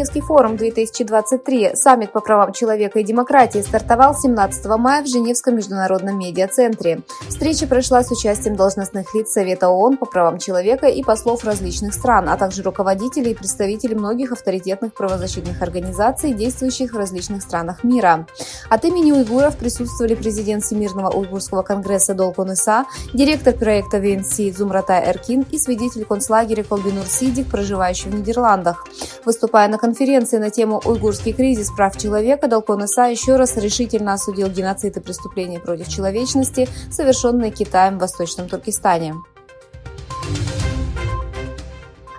Женевский форум 2023, саммит по правам человека и демократии, стартовал 17 мая в Женевском международном медиа-центре. Встреча прошла с участием должностных лиц Совета ООН по правам человека и послов различных стран, а также руководителей и представителей многих авторитетных правозащитных организаций, действующих в различных странах мира. От имени уйгуров присутствовали президент Всемирного уйгурского конгресса Долкун Иса, директор проекта ВНС Зумратай Эркин и свидетель концлагеря Колбинур Сидик, проживающий в Нидерландах. Выступая на конференции на тему «Уйгурский кризис прав человека», Долкун Иса еще раз решительно осудил геноцид и преступления против человечности, совершенные Китаем в Восточном Туркестане.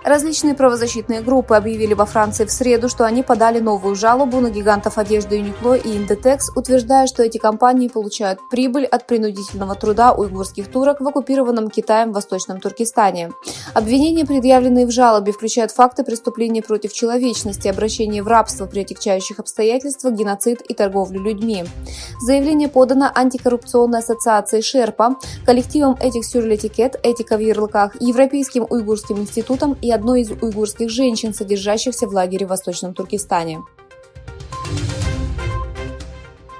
Различные правозащитные группы объявили во Франции в среду, что они подали новую жалобу на гигантов одежды Юникло и Индетекс, утверждая, что эти компании получают прибыль от принудительного труда уйгурских турок в оккупированном Китаем Восточном Туркестане. Обвинения, предъявленные в жалобе, включают факты преступления против человечности, обращение в рабство при отягчающих обстоятельствах, геноцид и торговлю людьми. Заявление подано антикоррупционной ассоциацией «Шерпа», коллективом «Этик сюр l'Etiquette», «Этика в ярлыках», Европейским уйгурским институтом и одной из уйгурских женщин, содержащихся в лагере в Восточном Туркестане.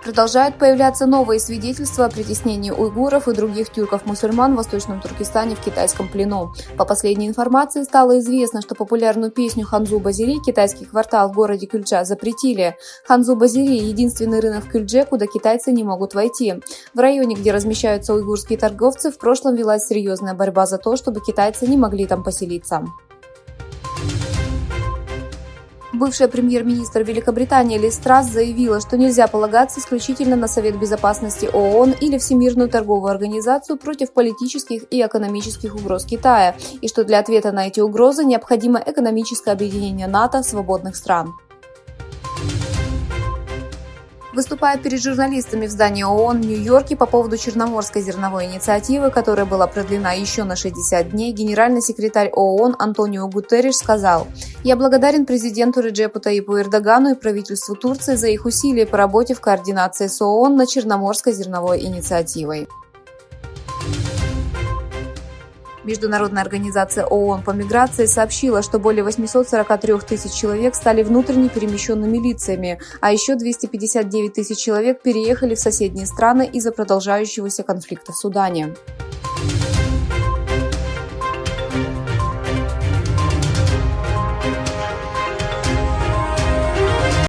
Продолжают появляться новые свидетельства о притеснении уйгуров и других тюрков-мусульман в Восточном Туркестане в китайском плену. По последней информации стало известно, что популярную песню «Ханзу Базири» китайский квартал в городе Кюльджа запретили. Ханзу Базири – единственный рынок в Кюльдже, куда китайцы не могут войти. В районе, где размещаются уйгурские торговцы, в прошлом велась серьезная борьба за то, чтобы китайцы не могли там поселиться. Бывшая премьер-министр Великобритании Лиз Трасс заявила, что нельзя полагаться исключительно на Совет Безопасности ООН или Всемирную торговую организацию против политических и экономических угроз Китая, и что для ответа на эти угрозы необходимо экономическое объединение НАТО свободных стран. Выступая перед журналистами в здании ООН в Нью-Йорке по поводу Черноморской зерновой инициативы, которая была продлена еще на 60 дней, генеральный секретарь ООН Антонио Гутерриш сказал: «Я благодарен президенту Реджепу Таипу Эрдогану и правительству Турции за их усилия по работе в координации с ООН над Черноморской зерновой инициативой». Международная организация ООН по миграции сообщила, что более 843 тысяч человек стали внутренне перемещенными лицами, а еще 259 тысяч человек переехали в соседние страны из-за продолжающегося конфликта в Судане.